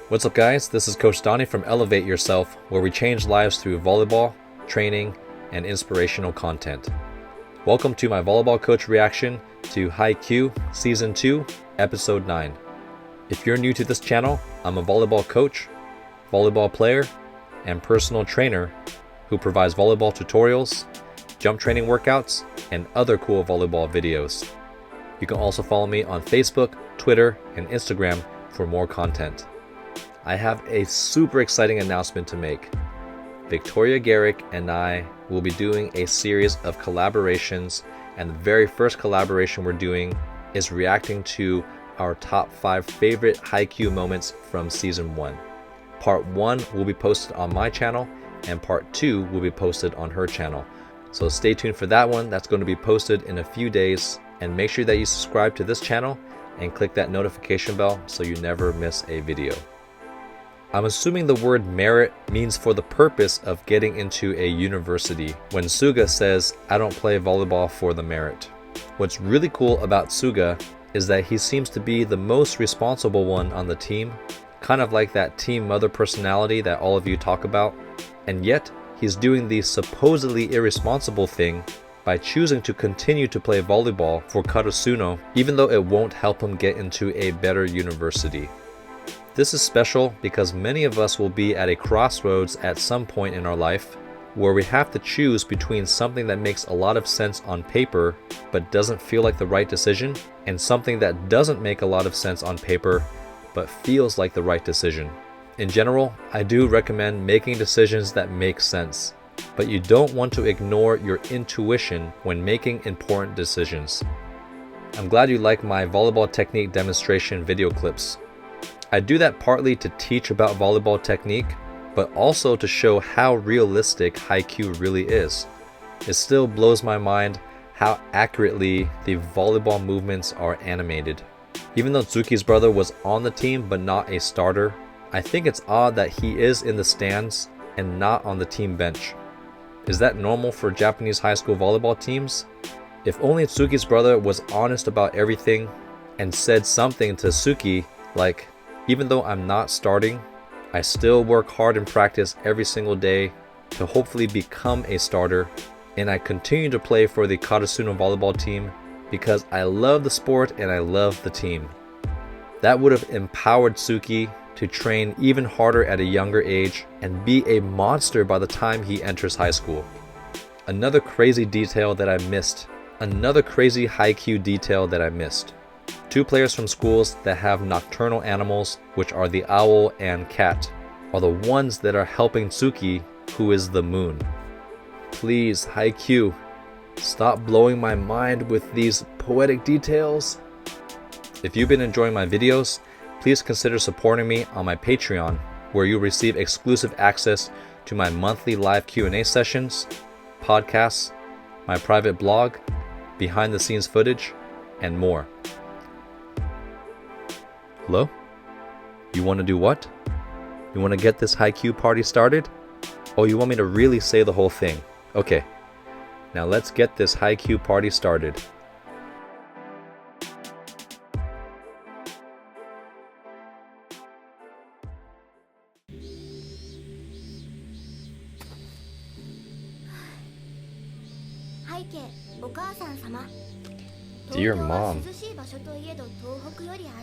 What's up guys, this is Coach Donny from Elevate Yourself, where we change lives through volleyball, training, and inspirational content. Welcome to my Volleyball Coach Reaction to HAIKYUU Season 2, Episode 9. If you're new to this channel, I'm a volleyball coach, volleyball player, and personal trainer who provides volleyball tutorials, jump training workouts, and other cool volleyball videos. You can also follow me on Facebook, Twitter, and Instagram for more content. I have a super exciting announcement to make. Victoria Garrick and I will be doing a series of collaborations, and the very first collaboration we're doing is reacting to our top 5 favorite HAIKYUU moments from Season 1. Part 1 will be posted on my channel, and Part 2 will be posted on her channel. So stay tuned for that one. That's going to be posted in a few days, and make sure that you subscribe to this channel and click that notification bell so you never miss a video. I'm assuming the word merit means for the purpose of getting into a university when Suga says, "I don't play volleyball for the merit." What's really cool about Suga is that he seems to be the most responsible one on the team, kind of like that team mother personality that all of you talk about, and yet he's doing the supposedly irresponsible thing by choosing to continue to play volleyball for Karasuno, even though it won't help him get into a better university. This is special because many of us will be at a crossroads at some point in our life where we have to choose between something that makes a lot of sense on paper but doesn't feel like the right decision, and something that doesn't make a lot of sense on paper but feels like the right decision. In general, I do recommend making decisions that make sense, but you don't want to ignore your intuition when making important decisions. I'm glad you like my volleyball technique demonstration video clips. I do that partly to teach about volleyball technique, but also to show how realistic HAIKYUU really is. It still blows my mind how accurately the volleyball movements are animated. Even though Tsuki's brother was on the team but not a starter, I think it's odd that he is in the stands and not on the team bench. Is that normal for Japanese high school volleyball teams? If only Tsuki's brother was honest about everything and said something to Tsuki like, "Even though I'm not starting, I still work hard in practice every single day to hopefully become a starter, and I continue to play for the Karasuno volleyball team because I love the sport and I love the team." That would have empowered Tsuki to train even harder at a younger age and be a monster by the time he enters high school. Another crazy detail that I missed. Another crazy HAIKYUU detail that I missed. 2 players from schools that have nocturnal animals, which are the owl and cat, are the ones that are helping Tsuki, who is the moon. Please, HAIKYUU, stop blowing my mind with these poetic details. If you've been enjoying my videos, please consider supporting me on my Patreon, where you'll receive exclusive access to my monthly live Q&A sessions, podcasts, my private blog, behind the scenes footage, and more. Hello? You want to do what? You want to get this HAIKYUU party started? Oh, you want me to really say the whole thing? Okay. Now let's get this HAIKYUU party started. Dear Mom.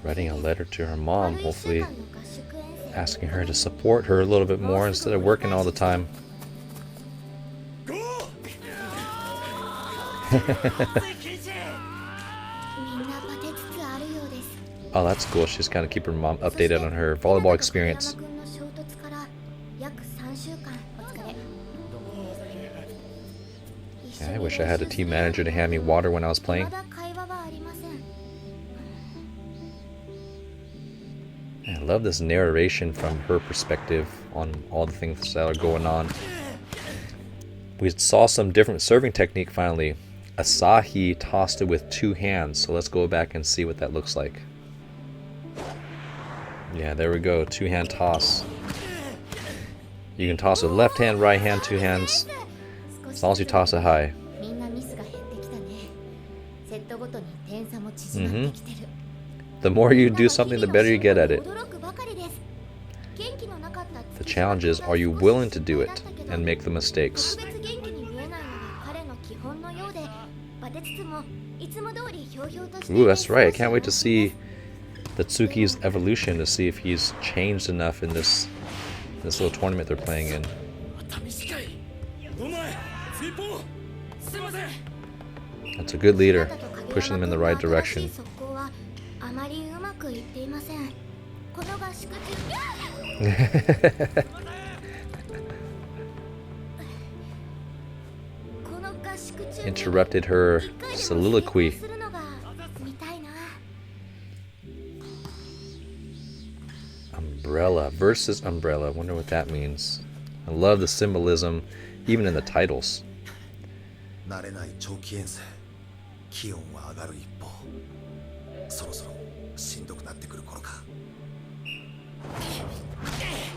Writing a letter to her mom, hopefully asking her to support her a little bit more instead of working all the time. Oh, that's cool. She's kind of keeping her mom updated on her volleyball experience. Yeah, I wish I had a team manager to hand me water when I was playing. I love this narration from her perspective on all the things that are going on. We saw some different serving technique finally. Asahi tossed it with 2 hands, so let's go back and see what that looks like. Yeah, there we go, 2-hand toss. You can toss with left hand, right hand, 2 hands, as long as you toss it high. The more you do something, the better you get at it. challenges, are you willing to do it and make the mistakes? Ooh, that's right. I can't wait to see Tsuki's evolution, to see if he's changed enough in this little tournament they're playing in. That's a good leader, pushing them in the right direction. Interrupted her soliloquy. Umbrella versus umbrella. I wonder what that means. I love the symbolism, even in the titles.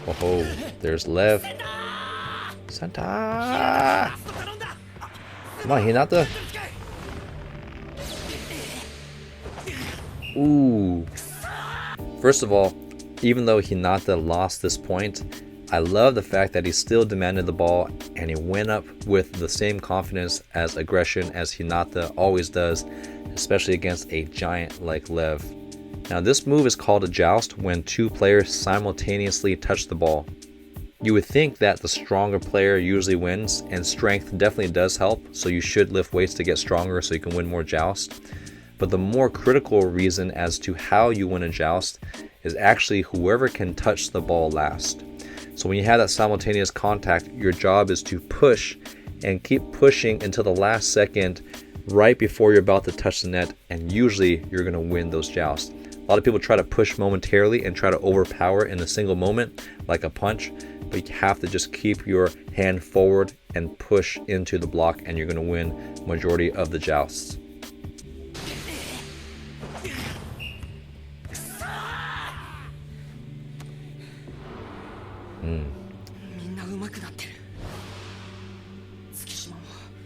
Oh, there's Lev. Santa! Come on, Hinata. Ooh. First of all, even though Hinata lost this point, I love the fact that he still demanded the ball and he went up with the same confidence as aggression as Hinata always does, especially against a giant like Lev. Now this move is called a joust when two players simultaneously touch the ball. You would think that the stronger player usually wins, and strength definitely does help, so you should lift weights to get stronger so you can win more jousts. But the more critical reason as to how you win a joust is actually whoever can touch the ball last. So when you have that simultaneous contact, your job is to push and keep pushing until the last second right before you're about to touch the net, and usually you're going to win those jousts. A lot of people try to push momentarily and try to overpower in a single moment like a punch, but you have to just keep your hand forward and push into the block, and you're going to win majority of the jousts.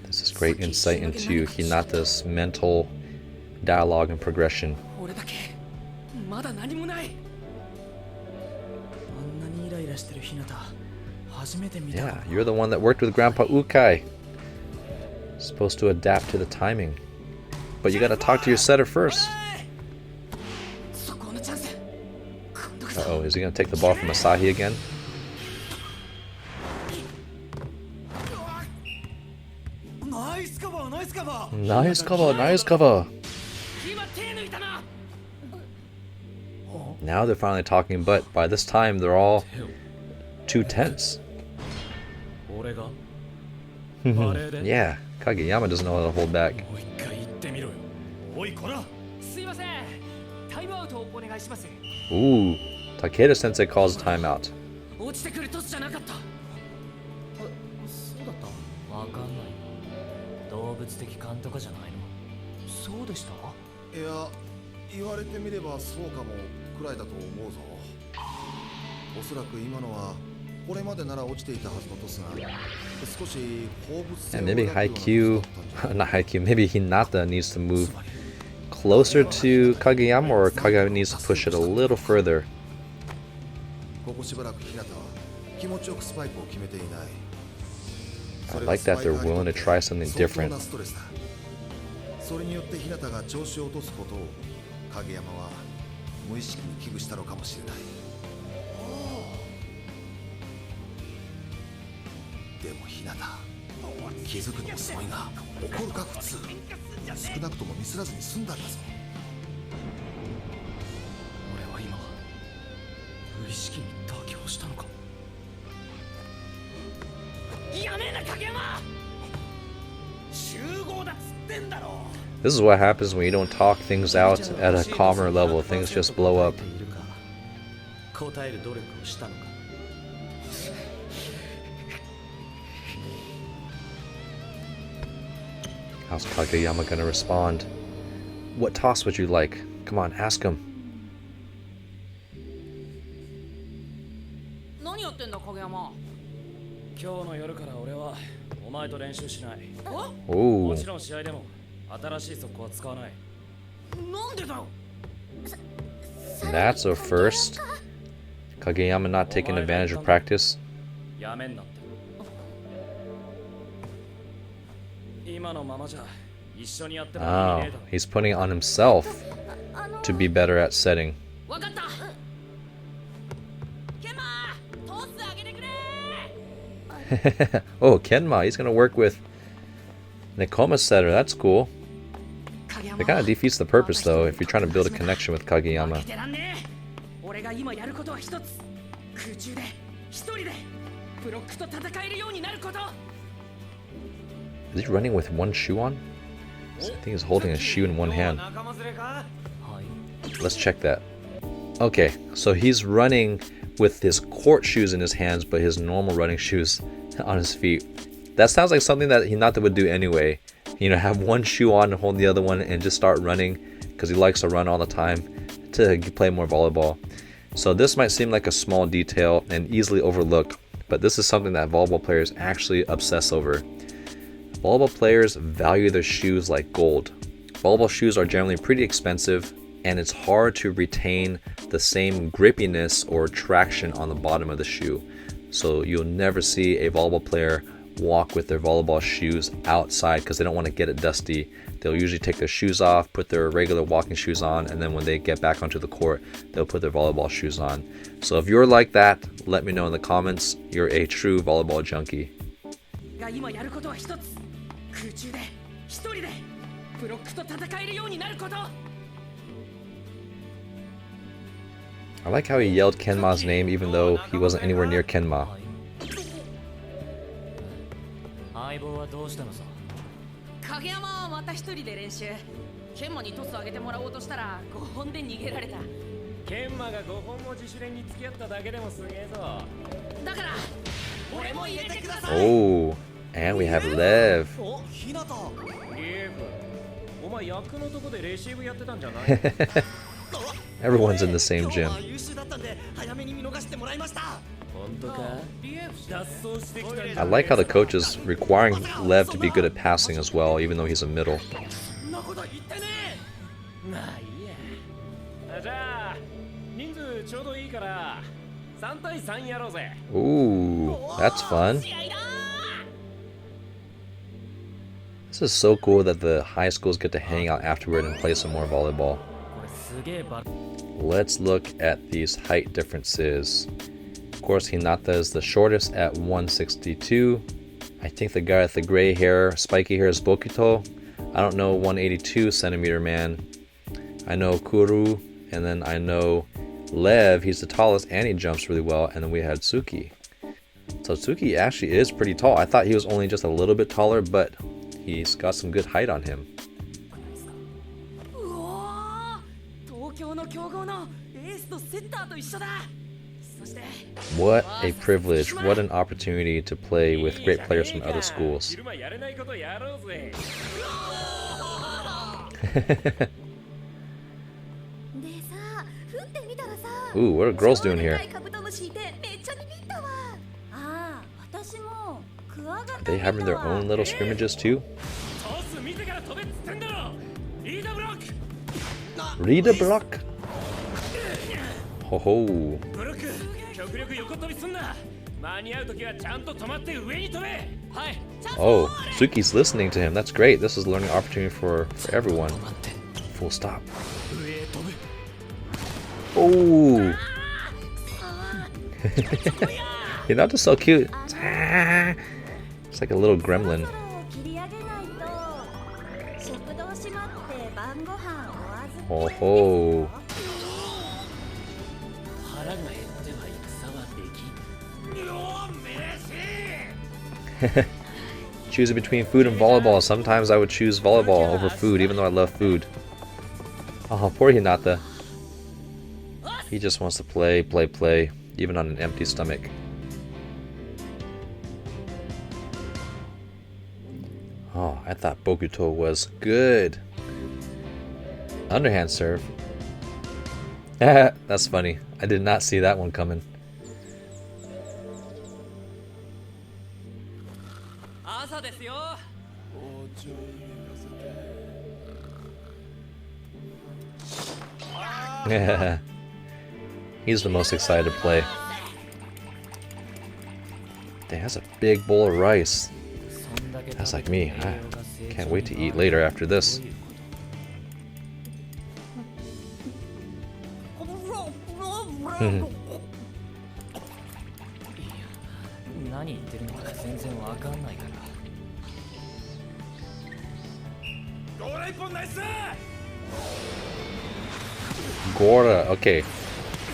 This is great insight into Hinata's mental dialogue and progression. Yeah, you're the one that worked with Grandpa Ukai. Supposed to adapt to the timing. But you gotta talk to your setter first. Uh-oh, is he gonna take the ball from Asahi again? Nice cover, nice cover. Now they're finally talking, but by this time they're all too tense. Yeah, Kageyama doesn't know how to hold back. Ooh, Takeda Sensei calls a timeout. And maybe Haikyu, not Haikyu, maybe Hinata needs to move closer to Kageyama, or Kageyama needs to push it a little further. I like that they're willing to try something different. This is what happens when you don't talk things out at a calmer level. Things just blow up. How's Kageyama gonna respond? What toss would you like? Come on, ask him. Ooh. That's a first. Kageyama not taking advantage of practice. Oh, he's putting it on himself to be better at setting. Oh, Kenma, he's gonna work with Nekoma's setter. That's cool. It kind of defeats the purpose, though, if you're trying to build a connection with Kageyama. Is he running with one shoe on? I think he's holding a shoe in one hand. Let's check that. Okay, so he's running with his court shoes in his hands, but his normal running shoes on his feet. That sounds like something that Hinata would do anyway. You know, have one shoe on and hold the other one and just start running because he likes to run all the time to play more volleyball. So this might seem like a small detail and easily overlooked, but this is something that volleyball players actually obsess over. Volleyball players value their shoes like gold. Volleyball shoes are generally pretty expensive, and it's hard to retain the same grippiness or traction on the bottom of the shoe. So you'll never see a volleyball player walk with their volleyball shoes outside because they don't want to get it dusty. They'll usually take their shoes off, put their regular walking shoes on, and then when they get back onto the court, they'll put their volleyball shoes on. So if you're like that, let me know in the comments. You're a true volleyball junkie. I like how he yelled Kenma's name even though he wasn't anywhere near Kenma. Oh, and we have Lev. Everyone's in the same gym. I like how the coach is requiring Lev to be good at passing as well, even though he's a middle. Ooh, that's fun. This is so cool that the high schools get to hang out afterward and play some more volleyball. Let's look at these height differences. Of course, Hinata is the shortest at 162. I think the guy with the gray hair, spiky hair is Bokuto. I don't know 182 centimeter man. I know Kuru, and then I know Lev, he's the tallest and he jumps really well, and then we had Tsuki. So Tsuki actually is pretty tall. I thought he was only just a little bit taller, but he's got some good height on him. What a privilege, what an opportunity to play with great players from other schools. Ooh, what are girls doing here? Are they having their own little scrimmages too? Read a block! Ho ho! Oh, Tsuki's listening to him. That's great. This is a learning opportunity for everyone. Full stop. Oh! You're not just so cute. It's like a little gremlin. Oh ho! Choosing between food and volleyball. Sometimes I would choose volleyball over food, even though I love food. Oh, poor Hinata. He just wants to play, even on an empty stomach. Oh, I thought Bokuto was good. Underhand serve. That's funny. I did not see that one coming. He's the most excited to play. Dang, that's a big bowl of rice. That's like me. I can't wait to eat later after this. Gorda, okay.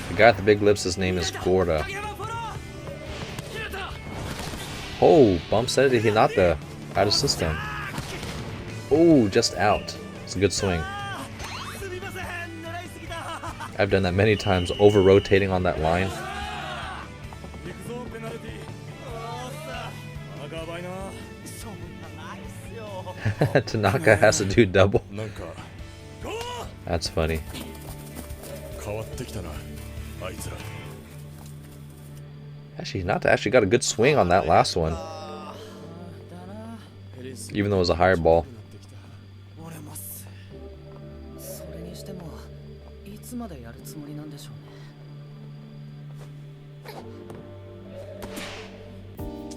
The guy with the big lips, his name is Gorda. Oh, bump set it to Hinata. Out of system. Oh, just out. It's a good swing. I've done that many times, over rotating on that line. Tanaka has to do double. That's funny. Actually, Hinata actually got a good swing on that last one, even though it was a higher ball.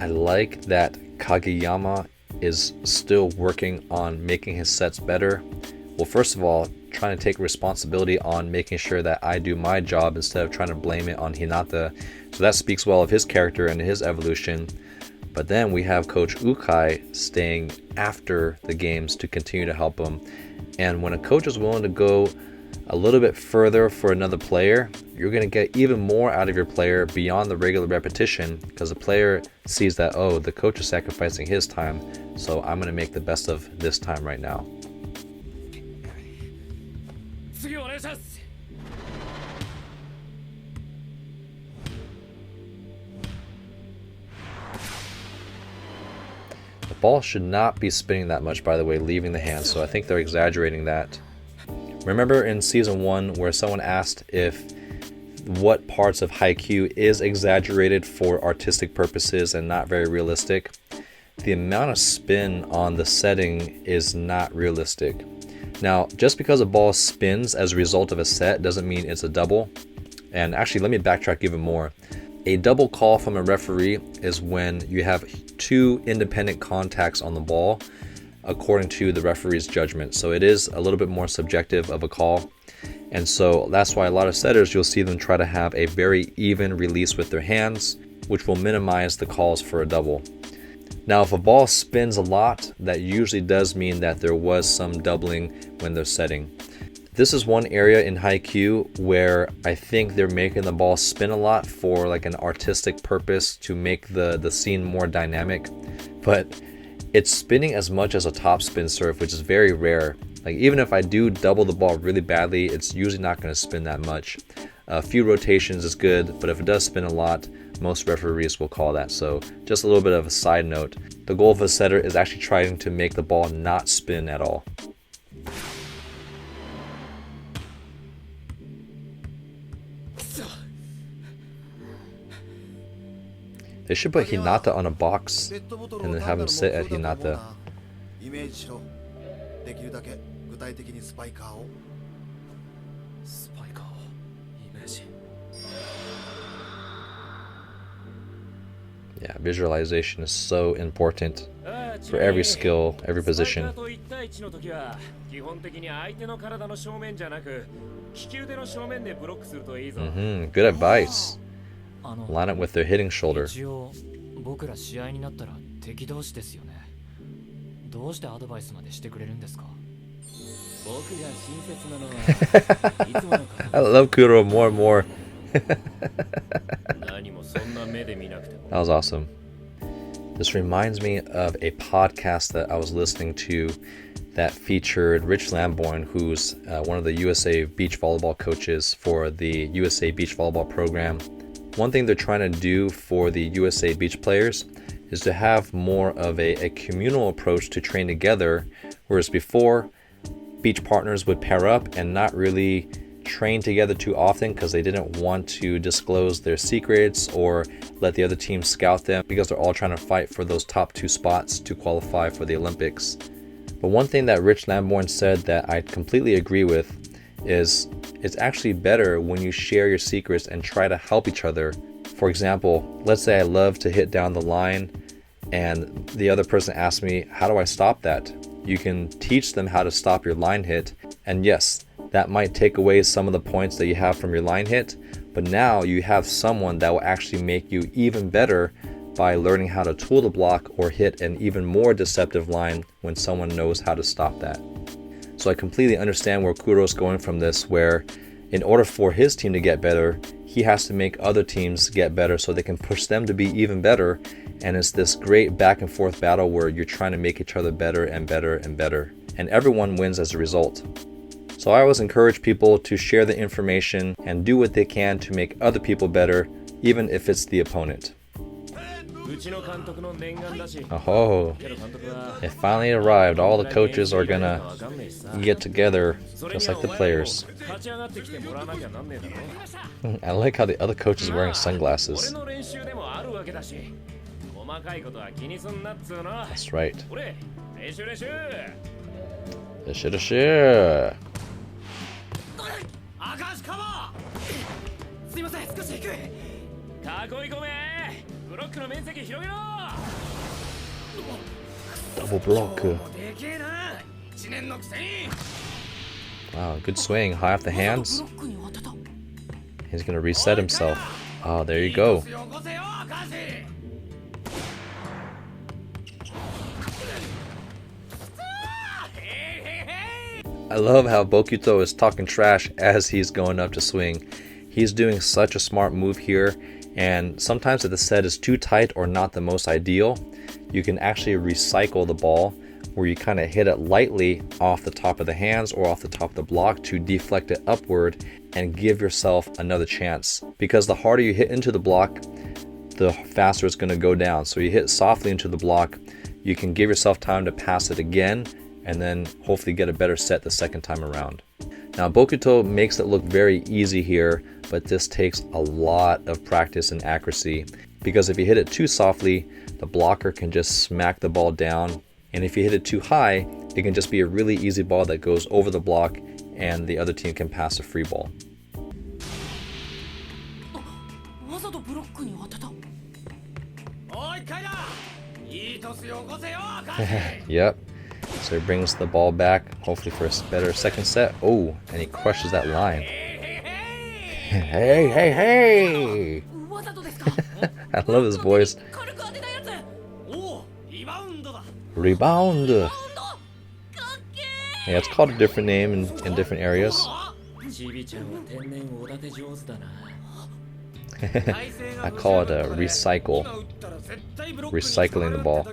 I like that Kageyama is still working on making his sets better. Well, first of all, trying to take responsibility on making sure that I do my job instead of trying to blame it on Hinata. So that speaks well of his character and his evolution. But then we have Coach Ukai staying after the games to continue to help him. And when a coach is willing to go a little bit further for another player, you're going to get even more out of your player beyond the regular repetition, because the player sees that, oh, the coach is sacrificing his time, so I'm going to make the best of this time right now. The ball should not be spinning that much, by the way, leaving the hand, so I think they're exaggerating that. Remember in season 1 where someone asked if what parts of Haikyu is exaggerated for artistic purposes and not very realistic? The amount of spin on the setting is not realistic. Now, just because a ball spins as a result of a set doesn't mean it's a double. And actually, let me backtrack even more. A double call from a referee is when you have two independent contacts on the ball according to the referee's judgment. So it is a little bit more subjective of a call. And so that's why a lot of setters, you'll see them try to have a very even release with their hands, which will minimize the calls for a double. Now, if a ball spins a lot, that usually does mean that there was some doubling when they're setting. This is one area in Haikyu where I think they're making the ball spin a lot for like an artistic purpose to make the scene more dynamic. But it's spinning as much as a topspin serve, which is very rare. Like, even if I do double the ball really badly, it's usually not going to spin that much. A few rotations is good, but if it does spin a lot, most referees will call that. So just a little bit of a side note. The goal of a setter is actually trying to make the ball not spin at all. They should put Hinata on a box and then have him sit at Hinata. Yeah, visualization is so important for every skill, every position. Good advice. Line up with their hitting shoulder. I love Kuro more and more. That was awesome. This reminds me of a podcast that I was listening to that featured Rich Lamborn, who's one of the USA beach volleyball coaches for the USA beach volleyball program. One thing they're trying to do for the USA beach players is to have more of a communal approach to train together, whereas before, beach partners would pair up and not really train together too often because they didn't want to disclose their secrets or let the other team scout them, because they're all trying to fight for those top 2 spots to qualify for the Olympics. But one thing that Rich Lamborn said that I completely agree with is it's actually better when you share your secrets and try to help each other For example, let's say I love to hit down the line and the other person asks me, how do I stop that? You can teach them how to stop your line hit, and yes, that might take away some of the points that you have from your line hit, but now you have someone that will actually make you even better by learning how to tool the block or hit an even more deceptive line when someone knows how to stop that. So I completely understand where Kuro's going from this, where in order for his team to get better, he has to make other teams get better so they can push them to be even better. And it's this great back and forth battle where you're trying to make each other better and better and better. And everyone wins as a result. So I always encourage people to share the information and do what they can to make other people better, even if it's the opponent. Oh, it finally arrived. All the coaches are gonna get together just like the players. I like how the other coach is wearing sunglasses. That's right. Double block. Wow, good swing. High off the hands. He's gonna reset himself. Oh, there you go. I love how Bokuto is talking trash as he's going up to swing. He's doing such a smart move here, and sometimes if the set is too tight or not the most ideal, you can actually recycle the ball where you kind of hit it lightly off the top of the hands or off the top of the block to deflect it upward and give yourself another chance. Because the harder you hit into the block, the faster it's going to go down. So you hit softly into the block, you can give yourself time to pass it again and then hopefully get a better set the second time around. Now Bokuto makes it look very easy here, but this takes a lot of practice and accuracy, because if you hit it too softly, the blocker can just smack the ball down, and if you hit it too high, it can just be a really easy ball that goes over the block and the other team can pass a free ball. Yep. So he brings the ball back, hopefully for a better second set. Oh, and he crushes that line. Hey, hey, hey! I love his voice. Rebound! Yeah, it's called a different name in different areas. I call it a recycle. Recycling the ball.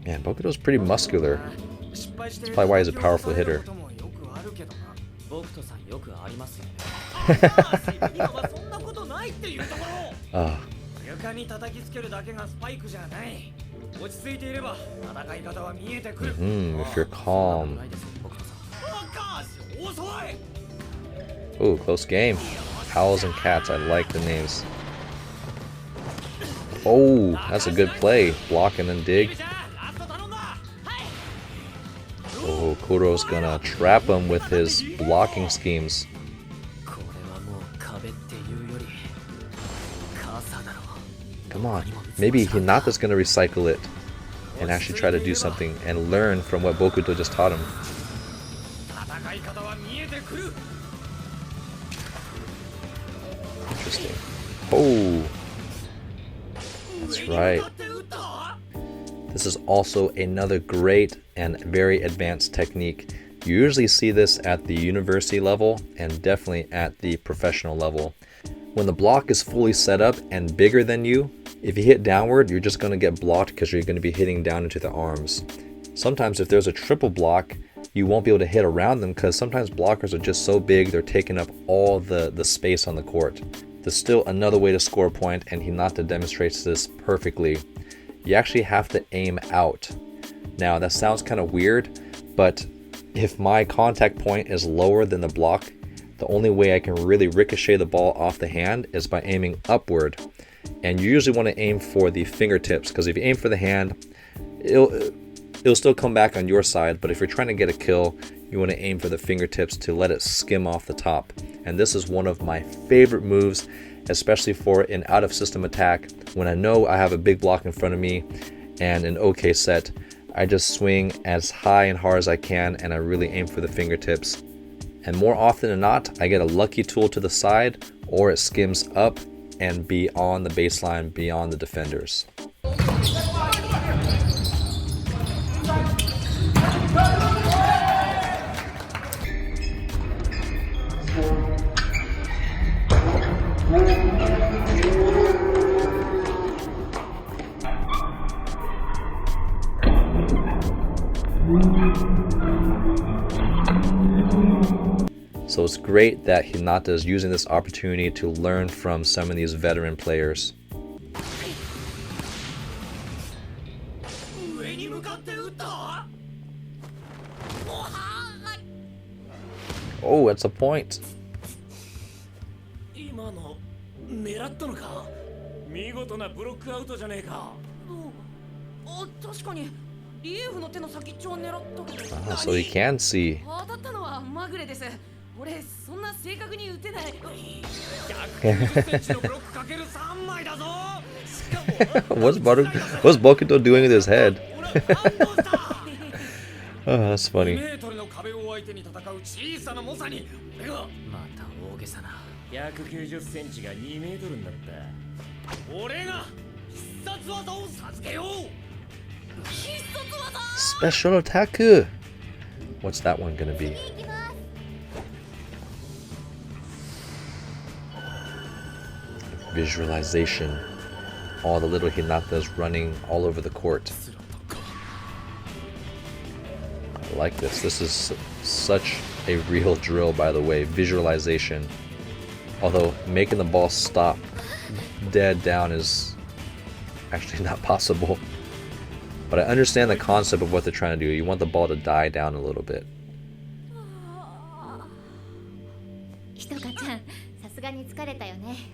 Man, Bokuto's pretty muscular. That's probably why he's a powerful hitter. If you're calm. Ooh, close game. Owls and cats, I like the names. Oh, that's a good play. Block and then dig. Oh, Kuro's gonna trap him with his blocking schemes. Come on. Maybe Hinata's gonna recycle it and actually try to do something and learn from what Bokuto just taught him. Interesting. Oh, that's right. This is also another great and very advanced technique. You usually see this at the university level and definitely at the professional level. When the block is fully set up and bigger than you, if you hit downward, you're just going to get blocked because you're going to be hitting down into the arms. Sometimes if there's a triple block, you won't be able to hit around them because sometimes blockers are just so big they're taking up all the space on the court. There's still another way to score a point, and Hinata demonstrates this perfectly. You actually have to aim out. Now that sounds kind of weird, but if my contact point is lower than the block, the only way I can really ricochet the ball off the hand is by aiming upward. And you usually want to aim for the fingertips, because if you aim for the hand, it'll still come back on your side, but if you're trying to get a kill, you want to aim for the fingertips to let it skim off the top. And this is one of my favorite moves, especially for an out of system attack. When I know I have a big block in front of me and an okay set, I just swing as high and hard as I can, and I really aim for the fingertips. And more often than not, I get a lucky tool to the side, or it skims up and beyond the baseline, beyond the defenders. So it's great that Hinata is using this opportunity to learn from some of these veteran players. Oh, that's a point. 確かにリエフの手の先っちょを狙ったけど。Ah, so he can see. 当たったのはまぐれです。俺そんな正確に打てない。What's Bokuto doing with his head? Oh, that's funny. 190センチが2メートルになった。俺が必殺技を授けよう。必殺技。Special attack. What's that one gonna be? Visualization. All the little Hinatas running all over the court. I like this. This is such a real drill, by the way. Visualization. Although making the ball stop dead down is actually not possible. But I understand the concept of what they're trying to do. You want the ball to die down a little bit.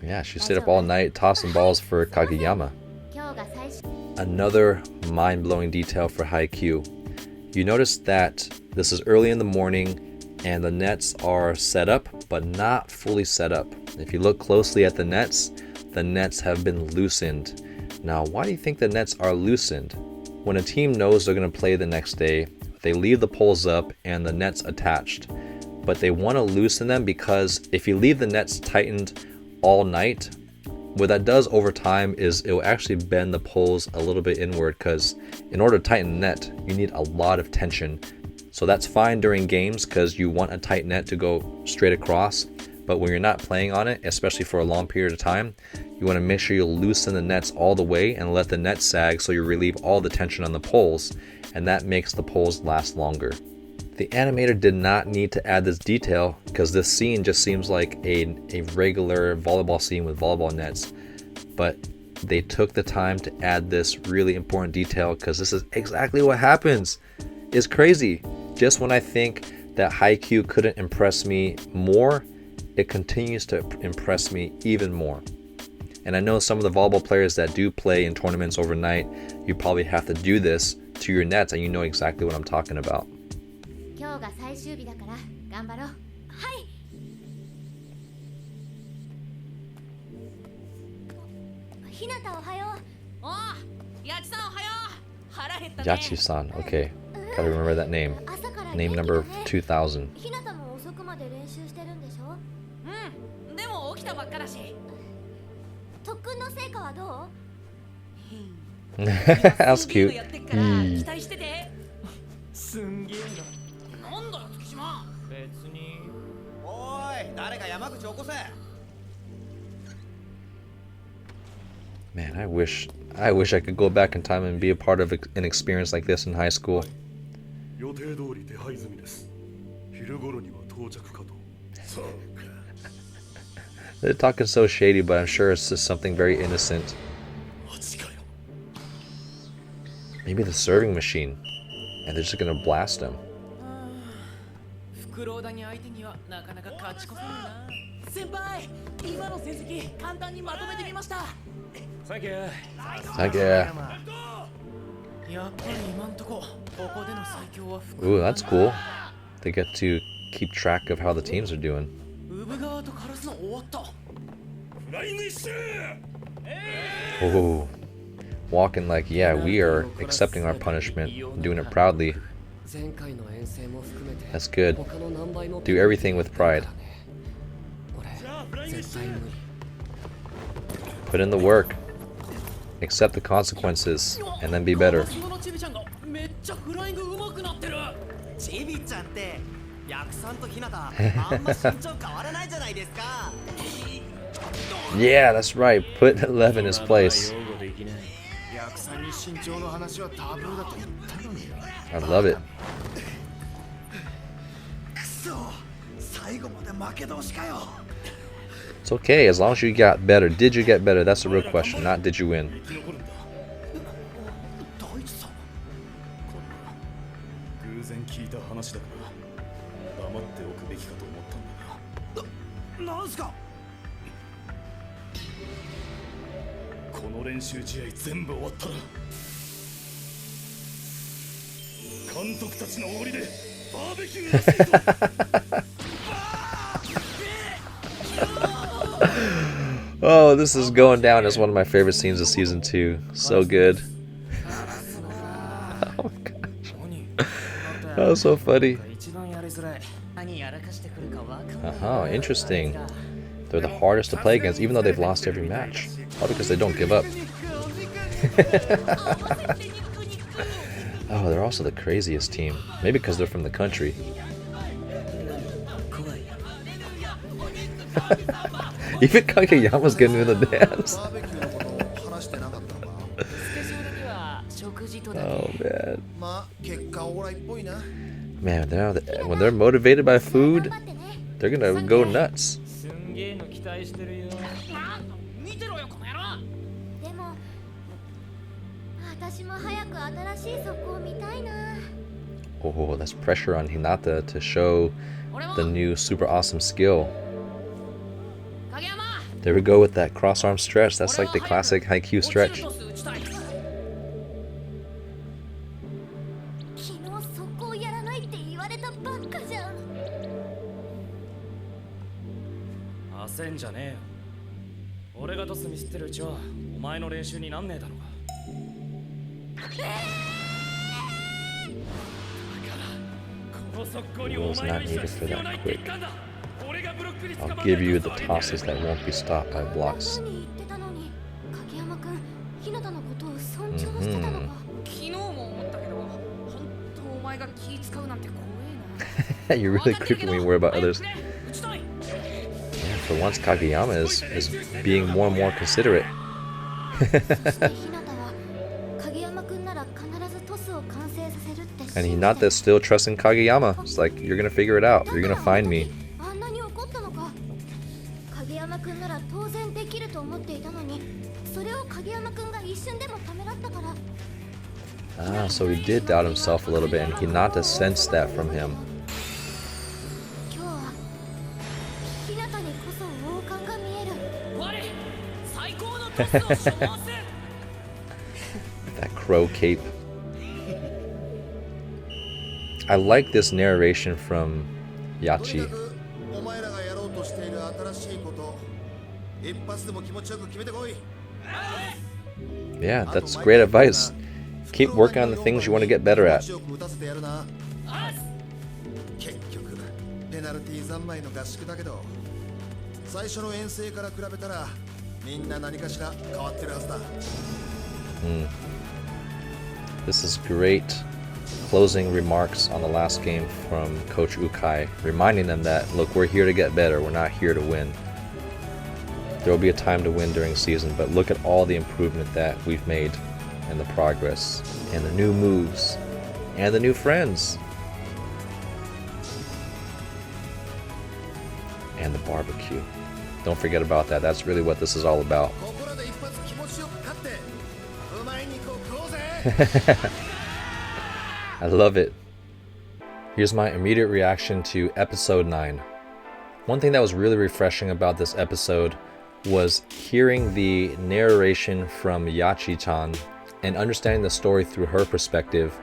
Yeah, she stayed up all night tossing balls for Kageyama. Another mind-blowing detail for Haikyu. You notice that this is early in the morning and the nets are set up, but not fully set up. If you look closely at the nets have been loosened. Now, why do you think the nets are loosened? When a team knows they're going to play the next day, they leave the poles up and the nets attached. But they want to loosen them because if you leave the nets tightened all night, what that does over time is it will actually bend the poles a little bit inward, because in order to tighten the net, you need a lot of tension. So that's fine during games because you want a tight net to go straight across. But when you're not playing on it, especially for a long period of time, you want to make sure you loosen the nets all the way and let the net sag so you relieve all the tension on the poles, and that makes the poles last longer. The animator did not need to add this detail because this scene just seems like a regular volleyball scene with volleyball nets, but they took the time to add this really important detail because this is exactly what happens. It's crazy. Just when I think that Haikyu couldn't impress me more, it continues to impress me even more. And I know some of the volleyball players that do play in tournaments overnight, you probably have to do this to your nets, and you know exactly what I'm talking about. Yachi-san, okay. Gotta remember that name. Name number 2000. That's cute. Man, I wish I could go back in time and be a part of an experience like this in high school. They're talking so shady, but I'm sure it's just something very innocent. Maybe the serving machine, and they're just gonna blast him. Thank you. Ooh, that's cool. They get to keep track of how the teams are doing. ウブ側とカラスの終わった。フライング一周。Oh, walking like, yeah, we are accepting our punishment, doing it proudly. That's good. Do everything with pride. Put in the work. Accept the consequences, and then be better. Yeah, that's right. Put 11 in his place. I love it. It's okay as long as you got better. Did you get better? That's the real question, not did you win. Oh, this is going down as one of my favorite scenes of season 2. So good. Oh my gosh. That was so funny. Interesting. They're the hardest to play against, even though they've lost every match. Probably because they don't give up. Oh, they're also the craziest team. Maybe because they're from the country. Even Kageyama's getting into the dance. Oh man. Man, when they're motivated by food, they're gonna go nuts. Oh, that's pressure on Hinata to show the new super awesome skill. There we go with that cross arm stretch. That's like the classic Haikyu stretch. Rules not needed for that quick. I'll give you the tosses that won't be stopped by blocks. You're really creepy when you worry about others. Yeah, for once Kageyama is being more and more considerate. And Hinata's still trusting Kageyama. It's like, you're gonna figure it out. You're gonna find me. Ah, so he did doubt himself a little bit, and Hinata sensed that from him. That crow cape. I like this narration from Yachi. Yeah, that's great advice. Keep working on the things you want to get better at. This is great closing remarks on the last game from Coach Ukai, reminding them that, look, we're here to get better, we're not here to win. There will be a time to win during season, but look at all the improvement that we've made and the progress and the new moves and the new friends and the barbecue. Don't forget about that. That's really what this is all about. I love it. Here's my immediate reaction to episode 9. One thing that was really refreshing about this episode was hearing the narration from Yachi-chan and understanding the story through her perspective.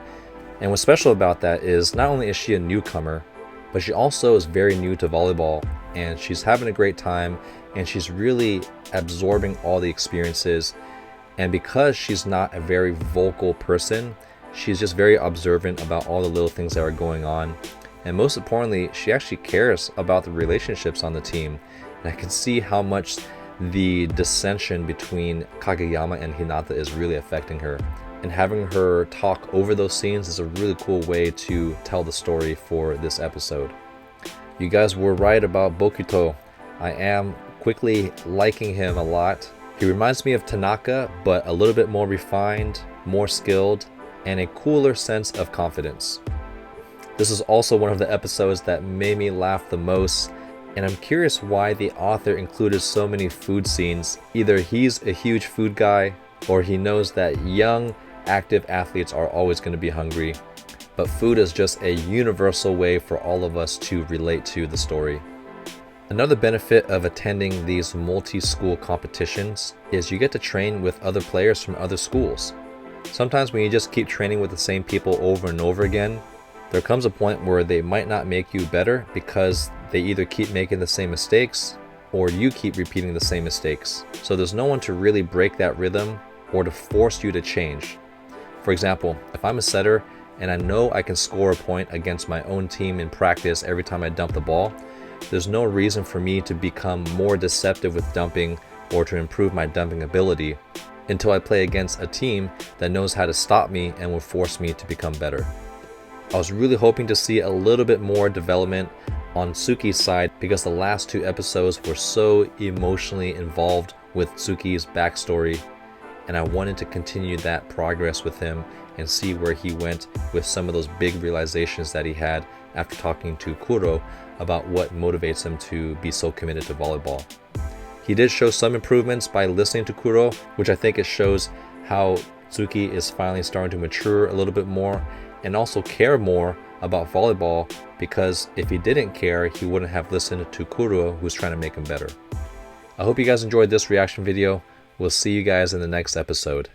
And what's special about that is not only is she a newcomer, but she also is very new to volleyball, and she's having a great time, and she's really absorbing all the experiences. And because she's not a very vocal person, she's just very observant about all the little things that are going on. And most importantly, she actually cares about the relationships on the team. And I can see how much the dissension between Kageyama and Hinata is really affecting her. And having her talk over those scenes is a really cool way to tell the story for this episode. You guys were right about Bokuto. I am quickly liking him a lot. He reminds me of Tanaka, but a little bit more refined, more skilled, and a cooler sense of confidence. This is also one of the episodes that made me laugh the most, and I'm curious why the author included so many food scenes. Either he's a huge food guy, or he knows that young, active athletes are always going to be hungry. But food is just a universal way for all of us to relate to the story. Another benefit of attending these multi-school competitions is you get to train with other players from other schools. Sometimes when you just keep training with the same people over and over again, there comes a point where they might not make you better because they either keep making the same mistakes or you keep repeating the same mistakes. So there's no one to really break that rhythm or to force you to change. For example, if I'm a setter and I know I can score a point against my own team in practice every time I dump the ball, there's no reason for me to become more deceptive with dumping or to improve my dumping ability until I play against a team that knows how to stop me and will force me to become better. I was really hoping to see a little bit more development on Tsuki's side because the last two episodes were so emotionally involved with Tsuki's backstory, and I wanted to continue that progress with him and see where he went with some of those big realizations that he had after talking to Kuro about what motivates him to be so committed to volleyball. He did show some improvements by listening to Kuro, which I think it shows how Tsuki is finally starting to mature a little bit more and also care more about volleyball, because if he didn't care, he wouldn't have listened to Kuro, who's trying to make him better. I hope you guys enjoyed this reaction video. We'll see you guys in the next episode.